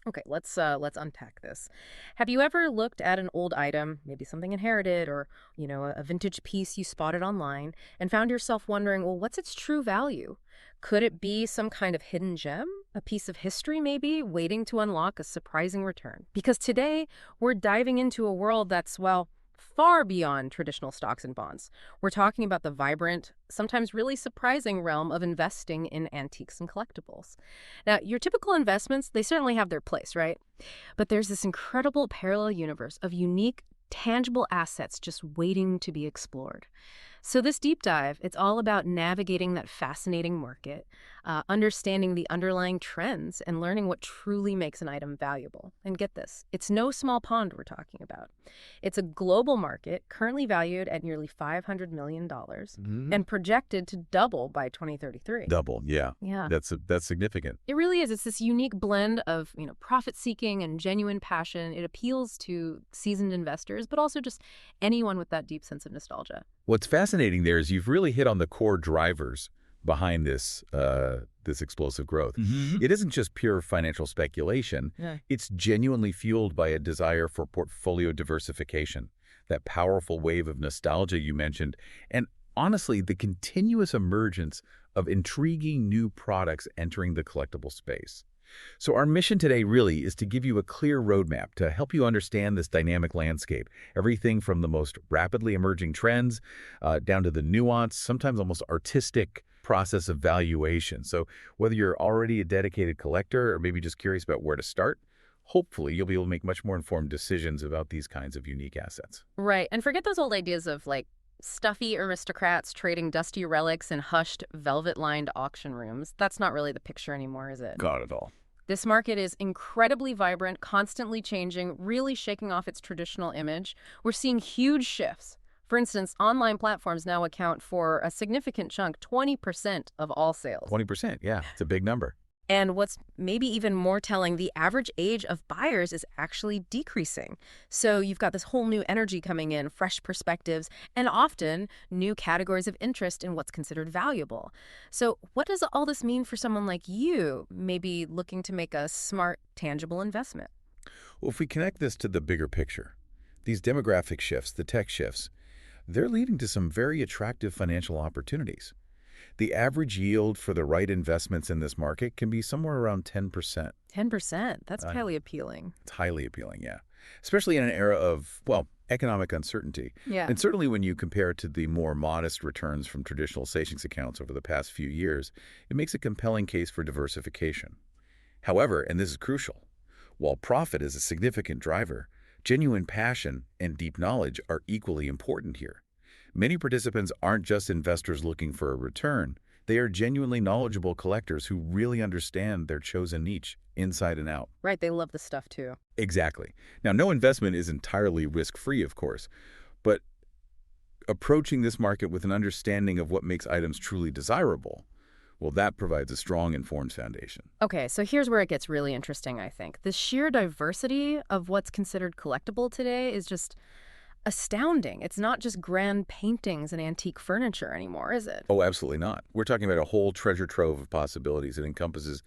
Okay, let's unpack this. Have you ever looked at an old item, maybe something inherited or, a vintage piece you spotted online and found yourself wondering, well, what's its true value? Could it be some kind of hidden gem? A piece of history maybe waiting to unlock a surprising return? Because today we're diving into a world that's, well, far beyond traditional stocks and bonds. We're talking about the vibrant, sometimes really surprising realm of investing in antiques and collectibles. Now, your typical investments, they certainly have their place, right? But there's this incredible parallel universe of unique, tangible assets just waiting to be explored. So this deep dive, it's all about navigating that fascinating market, understanding the underlying trends, and learning what truly makes an item valuable. And get this, it's no small pond we're talking about. It's a global market currently valued at nearly $500 million dollars Hmm. and projected to double by 2033. Double, yeah. Yeah. That's significant. It really is. It's this unique blend of, profit seeking and genuine passion. It appeals to seasoned investors, but also just anyone with that deep sense of nostalgia. What's fascinating there is you've really hit on the core drivers behind this explosive growth. It isn't just pure financial speculation. Yeah. It's genuinely fueled by a desire for portfolio diversification, that powerful wave of nostalgia you mentioned, and honestly, the continuous emergence of intriguing new products entering the collectible space. So our mission today really is to give you a clear roadmap to help you understand this dynamic landscape. Everything from the most rapidly emerging trends down to the nuanced, sometimes almost artistic process of valuation. So whether you're already a dedicated collector or maybe just curious about where to start, hopefully you'll be able to make much more informed decisions about these kinds of unique assets. Right. And forget those old ideas of like stuffy aristocrats trading dusty relics in hushed, velvet lined auction rooms. That's not really the picture anymore, is it? Got it all. This market is incredibly vibrant, constantly changing, really shaking off its traditional image. We're seeing huge shifts. For instance, online platforms now account for a significant chunk, 20% of all sales. 20%, yeah, it's a big number. And what's maybe even more telling, the average age of buyers is actually decreasing. So you've got this whole new energy coming in, fresh perspectives, and often new categories of interest in what's considered valuable. So what does all this mean for someone like you, maybe looking to make a smart, tangible investment? Well, if we connect this to the bigger picture, these demographic shifts, the tech shifts, they're leading to some very attractive financial opportunities. The average yield for the right investments in this market can be somewhere around 10%. 10%. That's Uh, highly appealing. It's highly appealing, yeah. Especially in an era of, well, economic uncertainty. Yeah. And certainly when you compare it to the more modest returns from traditional savings accounts over the past few years, it makes a compelling case for diversification. However, and this is crucial, while profit is a significant driver, genuine passion and deep knowledge are equally important here. Many participants aren't just investors looking for a return. They are genuinely knowledgeable collectors who really understand their chosen niche inside and out. Right. They love this stuff too. Exactly. Now, no investment is entirely risk-free, of course, but approaching this market with an understanding of what makes items truly desirable, well, that provides a strong, informed foundation. Okay, so here's where it gets really interesting, I think. The sheer diversity of what's considered collectible today is just astounding. It's not just grand paintings and antique furniture anymore, is it? Oh, absolutely not. We're talking about a whole treasure trove of possibilities. It encompasses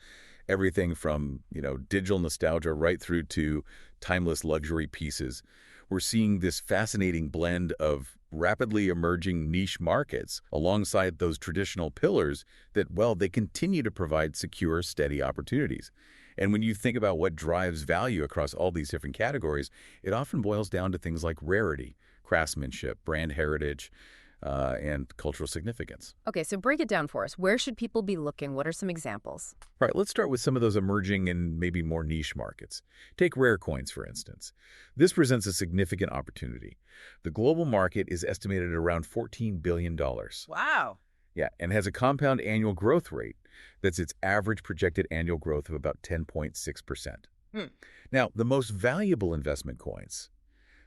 everything from, digital nostalgia right through to timeless luxury pieces. We're seeing this fascinating blend of rapidly emerging niche markets alongside those traditional pillars that, well, they continue to provide secure, steady opportunities. And when you think about what drives value across all these different categories, it often boils down to things like rarity, craftsmanship, brand heritage, and cultural significance. Okay, so break it down for us. Where should people be looking? What are some examples? All right, let's start with some of those emerging and maybe more niche markets. Take rare coins, for instance. This presents a significant opportunity. The global market is estimated at around $14 billion. Wow. Yeah, and has a compound annual growth rate that's its average projected annual growth of about 10.6%. Hmm. Now, the most valuable investment coins,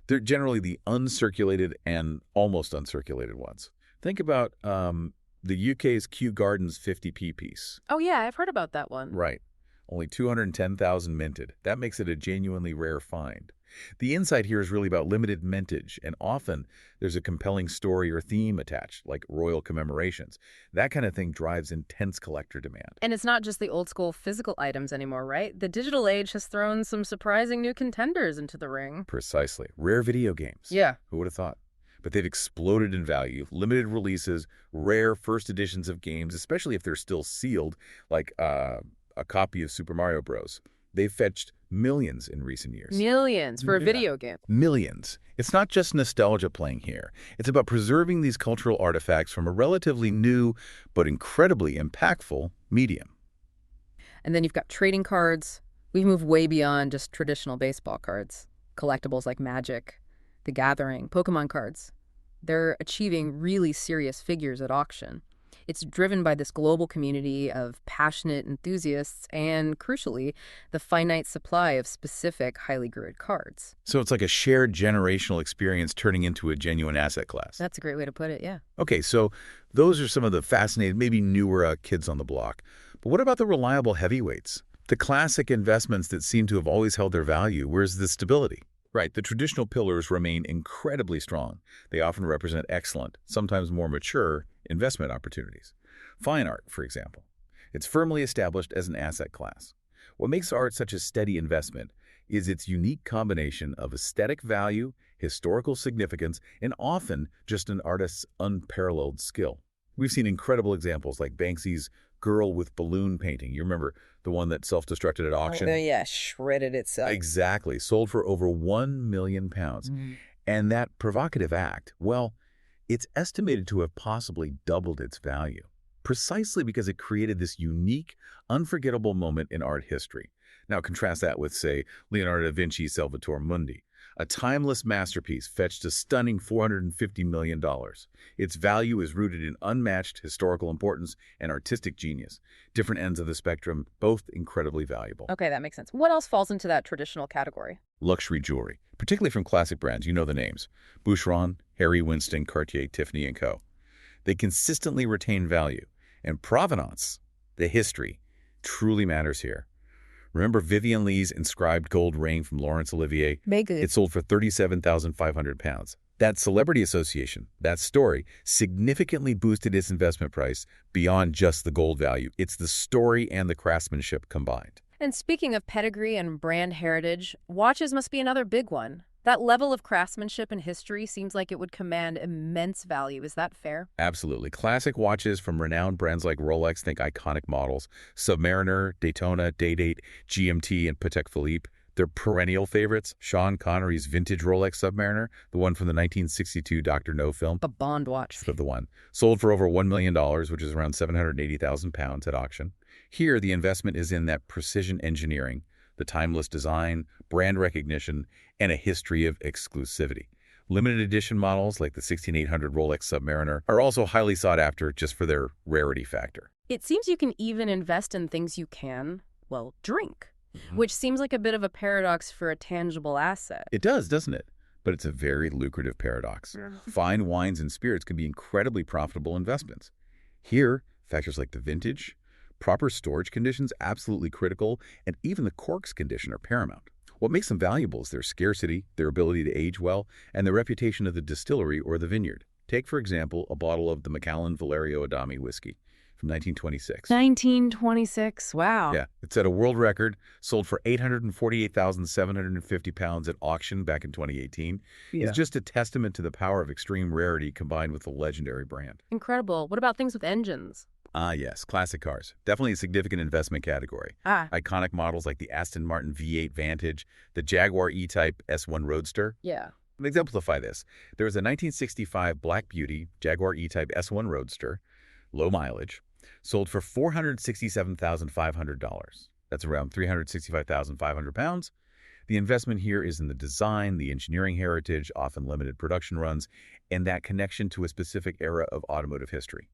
they're generally the uncirculated and almost uncirculated ones. Think about the UK's Kew Gardens 50p piece. Oh, yeah, I've heard about that one. Right. Only 210,000 minted. That makes it a genuinely rare find. The insight here is really about limited mintage, and often there's a compelling story or theme attached, like royal commemorations. That kind of thing drives intense collector demand. And it's not just the old school physical items anymore, right? The digital age has thrown some surprising new contenders into the ring. Precisely. Rare video games. Yeah. Who would have thought? But they've exploded in value. Limited releases, rare first editions of games, especially if they're still sealed, like a copy of Super Mario Bros. They've fetched millions in recent years. Millions for a video game. Millions. It's not just nostalgia playing here. It's about preserving these cultural artifacts from a relatively new but incredibly impactful medium. And then you've got trading cards. We've moved way beyond just traditional baseball cards. Collectibles like Magic, The Gathering, Pokemon cards. They're achieving really serious figures at auction. It's driven by this global community of passionate enthusiasts and, crucially, the finite supply of specific highly graded cards. So it's like a shared generational experience turning into a genuine asset class. That's a great way to put it, yeah. Okay, so those are some of the fascinating, maybe newer kids on the block. But what about the reliable heavyweights? The classic investments that seem to have always held their value. Where's the stability? Right, the traditional pillars remain incredibly strong. They often represent excellent, sometimes more mature, investment opportunities. Fine art, for example. It's firmly established as an asset class. What makes art such a steady investment is its unique combination of aesthetic value, historical significance, and often just an artist's unparalleled skill. We've seen incredible examples like Banksy's Girl with Balloon painting. You remember the one that self-destructed at auction? Oh, yeah, shredded itself. Exactly. Sold for over £1 million. And that provocative act, well, it's estimated to have possibly doubled its value, precisely because it created this unique, unforgettable moment in art history. Now contrast that with, say, Leonardo da Vinci's Salvator Mundi. A timeless masterpiece fetched a stunning $450 million. Its value is rooted in unmatched historical importance and artistic genius. Different ends of the spectrum, both incredibly valuable. Okay, that makes sense. What else falls into that traditional category? Luxury jewelry, particularly from classic brands. You know the names. Boucheron, Harry Winston, Cartier, Tiffany & Co. They consistently retain value. And provenance, the history, truly matters here. Remember Vivian Lee's inscribed gold ring from Laurence Olivier? It sold for £37,500. That celebrity association, that story, significantly boosted its investment price beyond just the gold value. It's the story and the craftsmanship combined. And speaking of pedigree and brand heritage, watches must be another big one. That level of craftsmanship and history seems like it would command immense value. Is that fair? Absolutely. Classic watches from renowned brands like Rolex, think iconic models, Submariner, Daytona, Day-Date, GMT, and Patek Philippe. They're perennial favorites. Sean Connery's vintage Rolex Submariner, the one from the 1962 Dr. No film. A Bond watch. Sort of the one. Sold for over $1 million, which is around £780,000 at auction. Here, the investment is in that precision engineering, the timeless design, brand recognition, and a history of exclusivity. Limited edition models like the 16800 Rolex Submariner are also highly sought after just for their rarity factor. It seems you can even invest in things you can, well, drink, which seems like a bit of a paradox for a tangible asset. It does, doesn't it? But it's a very lucrative paradox. Fine wines and spirits can be incredibly profitable investments. Here, factors like the vintage, proper storage conditions, absolutely critical, and even the corks condition are paramount. What makes them valuable is their scarcity, their ability to age well, and the reputation of the distillery or the vineyard. Take, for example, a bottle of the Macallan Valerio Adami whiskey from 1926. 1926, wow. Yeah, it set a world record, sold for £848,750 at auction back in 2018. Yeah. It's just a testament to the power of extreme rarity combined with the legendary brand. Incredible. What about things with engines? Ah, yes, classic cars. Definitely a significant investment category. Iconic models like the Aston Martin V8 Vantage, the Jaguar E-Type S1 Roadster. Yeah. To exemplify this, there was a 1965 Black Beauty Jaguar E-Type S1 Roadster, low mileage, sold for $467,500. That's around £365,500. The investment here is in the design, the engineering heritage, often limited production runs, and that connection to a specific era of automotive history.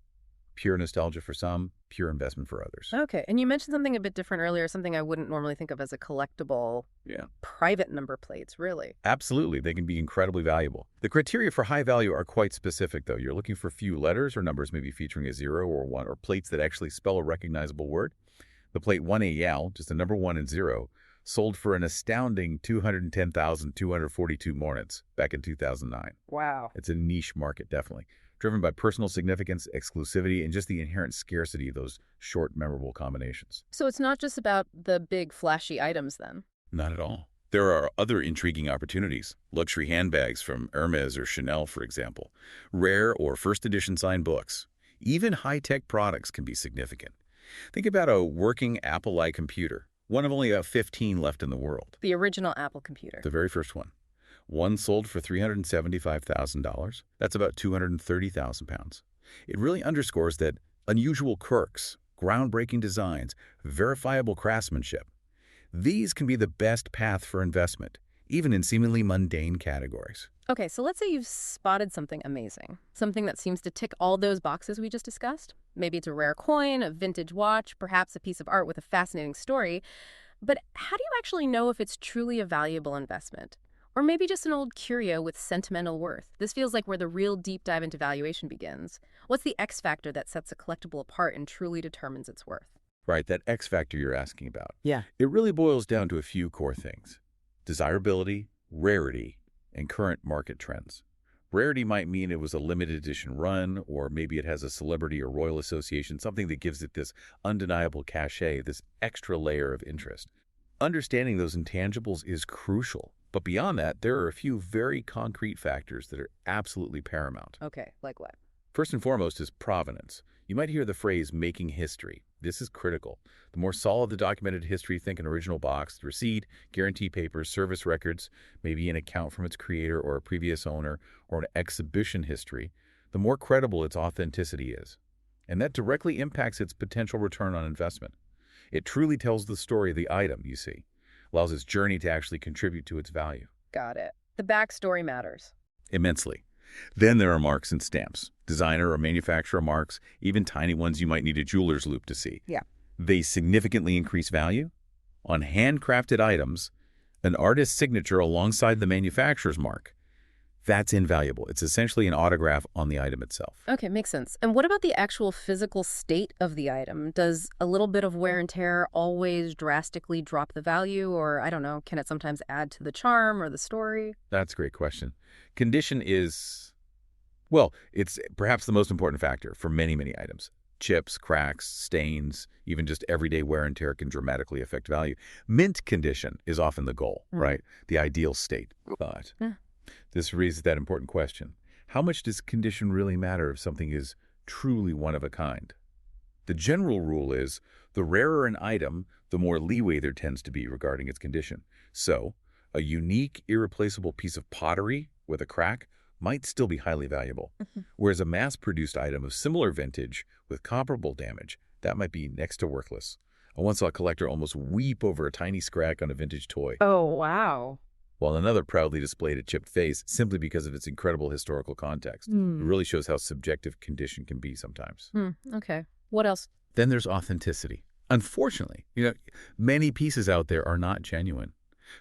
Pure nostalgia for some, pure investment for others. Okay, and you mentioned something a bit different earlier, something I wouldn't normally think of as a collectible. Yeah. Private number plates, really. Absolutely, they can be incredibly valuable. The criteria for high value are quite specific, though. You're looking for few letters or numbers, maybe featuring a 0 or 1, or plates that actually spell a recognizable word. The plate 1AL, just the number 1 and 0, sold for an astounding 210,242 mornings back in 2009. Wow. It's a niche market, definitely, driven by personal significance, exclusivity, and just the inherent scarcity of those short, memorable combinations. So it's not just about the big flashy items then. Not at all. There are other intriguing opportunities. Luxury handbags from Hermes or Chanel, for example. Rare or first edition signed books. Even high-tech products can be significant. Think about a working Apple-like computer, one of only about 15 left in the world. The original Apple computer. The very first one. One sold for $375,000. That's about 230,000 pounds. It really underscores that unusual quirks, groundbreaking designs, verifiable craftsmanship. These can be the best path for investment, even in seemingly mundane categories. Okay, so let's say you've spotted something amazing. Something that seems to tick all those boxes we just discussed. Maybe it's a rare coin, a vintage watch, perhaps a piece of art with a fascinating story. But how do you actually know if it's truly a valuable investment? Or maybe just an old curio with sentimental worth? This feels like where the real deep dive into valuation begins. What's the X factor that sets a collectible apart and truly determines its worth? Right, that X factor you're asking about. Yeah. It really boils down to a few core things: desirability, rarity, and current market trends. Rarity might mean it was a limited edition run, or maybe it has a celebrity or royal association, something that gives it this undeniable cachet, this extra layer of interest. Understanding those intangibles is crucial. But beyond that, there are a few very concrete factors that are absolutely paramount. Okay, like what? First and foremost is provenance. You might hear the phrase making history. This is critical. The more solid the documented history, think an original box, receipt, guarantee papers, service records, maybe an account from its creator or a previous owner, or an exhibition history, the more credible its authenticity is. And that directly impacts its potential return on investment. It truly tells the story of the item, you see, allows its journey to actually contribute to its value. Got it. The backstory matters. Immensely. Then there are marks and stamps, designer or manufacturer marks, even tiny ones you might need a jeweler's loupe to see. Yeah. They significantly increase value. On handcrafted items, an artist's signature alongside the manufacturer's mark, that's invaluable. It's essentially an autograph on the item itself. Okay, makes sense. And what about the actual physical state of the item? Does a little bit of wear and tear always drastically drop the value? Or, I don't know, can it sometimes add to the charm or the story? That's a great question. Condition is, well, it's perhaps the most important factor for many, many items. Chips, cracks, stains, even just everyday wear and tear can dramatically affect value. Mint condition is often the goal, right? The ideal state. But this raises that important question. How much does condition really matter if something is truly one of a kind? The general rule is the rarer an item, the more leeway there tends to be regarding its condition. So, a unique, irreplaceable piece of pottery with a crack might still be highly valuable, whereas a mass-produced item of similar vintage with comparable damage, that might be next to worthless. I once saw a collector almost weep over a tiny scratch on a vintage toy, Oh, wow. while another proudly displayed a chipped face simply because of its incredible historical context. It really shows how subjective condition can be sometimes. Okay. What else? Then there's authenticity. Unfortunately, many pieces out there are not genuine.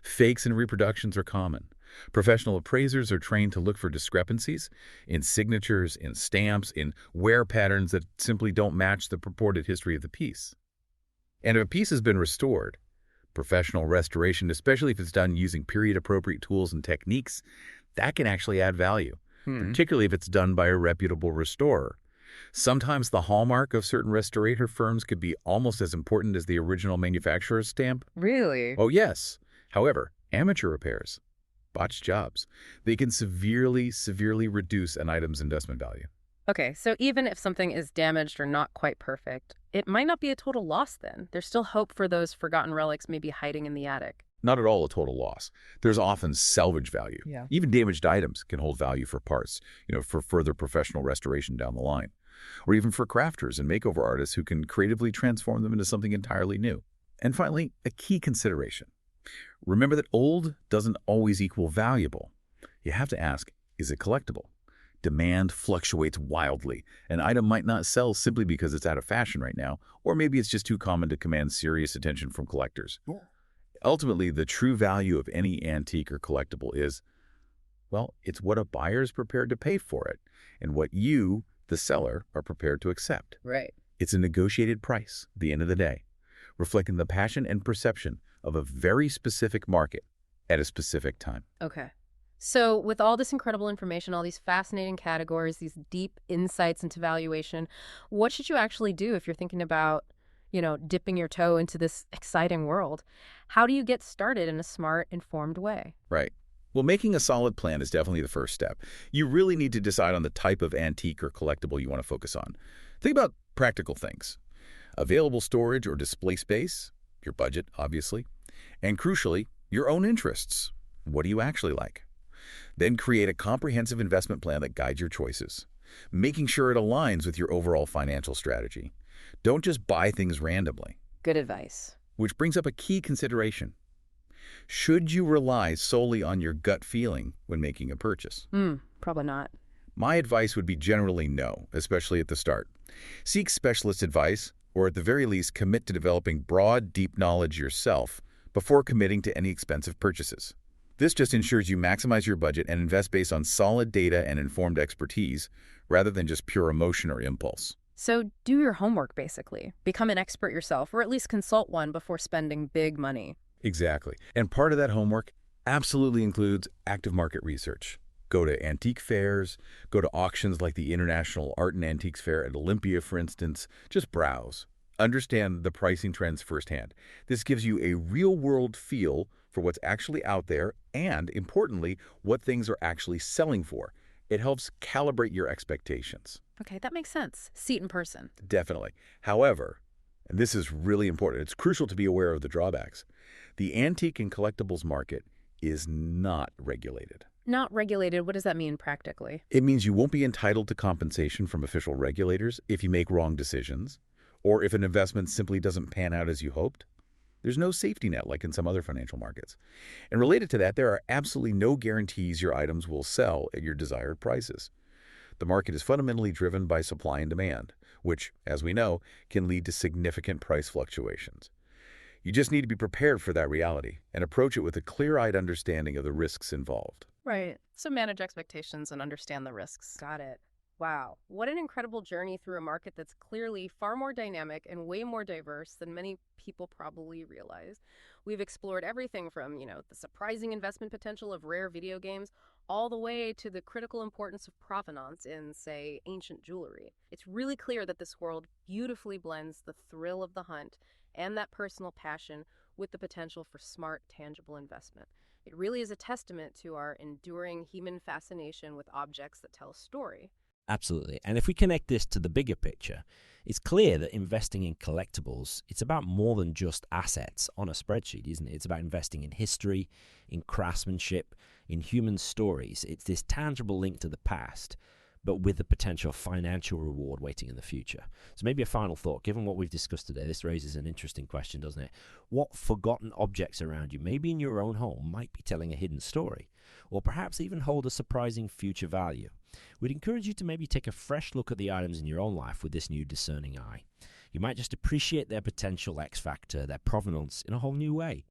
Fakes and reproductions are common. Professional appraisers are trained to look for discrepancies in signatures, in stamps, in wear patterns that simply don't match the purported history of the piece. And if a piece has been restored, professional restoration, especially if it's done using period-appropriate tools and techniques, that can actually add value, particularly if it's done by a reputable restorer. Sometimes the hallmark of certain restorator firms could be almost as important as the original manufacturer's stamp. Really? Oh, yes. However, amateur repairs, botched jobs, they can severely reduce an item's investment value. Okay, so even if something is damaged or not quite perfect, it might not be a total loss then. There's still hope for those forgotten relics maybe hiding in the attic. Not at all a total loss. There's often salvage value. Yeah. Even damaged items can hold value for parts, for further professional restoration down the line. Or even for crafters and makeover artists who can creatively transform them into something entirely new. And finally, a key consideration. Remember that old doesn't always equal valuable. You have to ask, is it collectible? Demand fluctuates wildly. An item might not sell simply because it's out of fashion right now, or maybe it's just too common to command serious attention from collectors. Yeah. Ultimately, the true value of any antique or collectible is, well, it's what a buyer is prepared to pay for it, and what you, the seller, are prepared to accept. Right. It's a negotiated price at the end of the day. reflecting the passion and perception of a very specific market at a specific time. Okay. So, with all this incredible information, all these fascinating categories, these deep insights into valuation, what should you actually do if you're thinking about, dipping your toe into this exciting world? How do you get started in a smart, informed way? Right. Well, making a solid plan is definitely the first step. You really need to decide on the type of antique or collectible you want to focus on. Think about practical things: available storage or display space, your budget, obviously, and crucially, your own interests. What do you actually like? Then create a comprehensive investment plan that guides your choices, making sure it aligns with your overall financial strategy. Don't just buy things randomly. Good advice. Which brings up a key consideration. Should you rely solely on your gut feeling when making a purchase? Probably not. My advice would be generally no, especially at the start. Seek specialist advice, or at the very least commit to developing broad, deep knowledge yourself before committing to any expensive purchases. This just ensures you maximize your budget and invest based on solid data and informed expertise, rather than just pure emotion or impulse. So, do your homework, basically. Become an expert yourself, or at least consult one before spending big money. Exactly. And part of that homework absolutely includes active market research. Go to antique fairs, go to auctions like the International Art and Antiques Fair at Olympia, for instance. Just browse. Understand the pricing trends firsthand. This gives you a real-world feel for what's actually out there and, importantly, what things are actually selling for. It helps calibrate your expectations. Okay, that makes sense. See it in person. Definitely. However, and this is really important, it's crucial to be aware of the drawbacks. The antique and collectibles market is not regulated. Not regulated, what does that mean practically? It means you won't be entitled to compensation from official regulators if you make wrong decisions, or if an investment simply doesn't pan out as you hoped. There's no safety net like in some other financial markets. And related to that, there are absolutely no guarantees your items will sell at your desired prices. The market is fundamentally driven by supply and demand, which, as we know, can lead to significant price fluctuations. You just need to be prepared for that reality and approach it with a clear-eyed understanding of the risks involved. Right. So manage expectations and understand the risks. Got it. Wow. What an incredible journey through a market that's clearly far more dynamic and way more diverse than many people probably realize. We've explored everything from, the surprising investment potential of rare video games all the way to the critical importance of provenance in, say, ancient jewelry. It's really clear that this world beautifully blends the thrill of the hunt and that personal passion with the potential for smart, tangible investment. It really is a testament to our enduring human fascination with objects that tell a story. Absolutely. And if we connect this to the bigger picture, it's clear that investing in collectibles, it's about more than just assets on a spreadsheet, isn't it? It's about investing in history, in craftsmanship, in human stories. It's this tangible link to the past, but with the potential financial reward waiting in the future. So maybe a final thought, given what we've discussed today, this raises an interesting question, doesn't it? What forgotten objects around you, maybe in your own home, might be telling a hidden story, or perhaps even hold a surprising future value? We'd encourage you to maybe take a fresh look at the items in your own life with this new discerning eye. You might just appreciate their potential X factor, their provenance in a whole new way.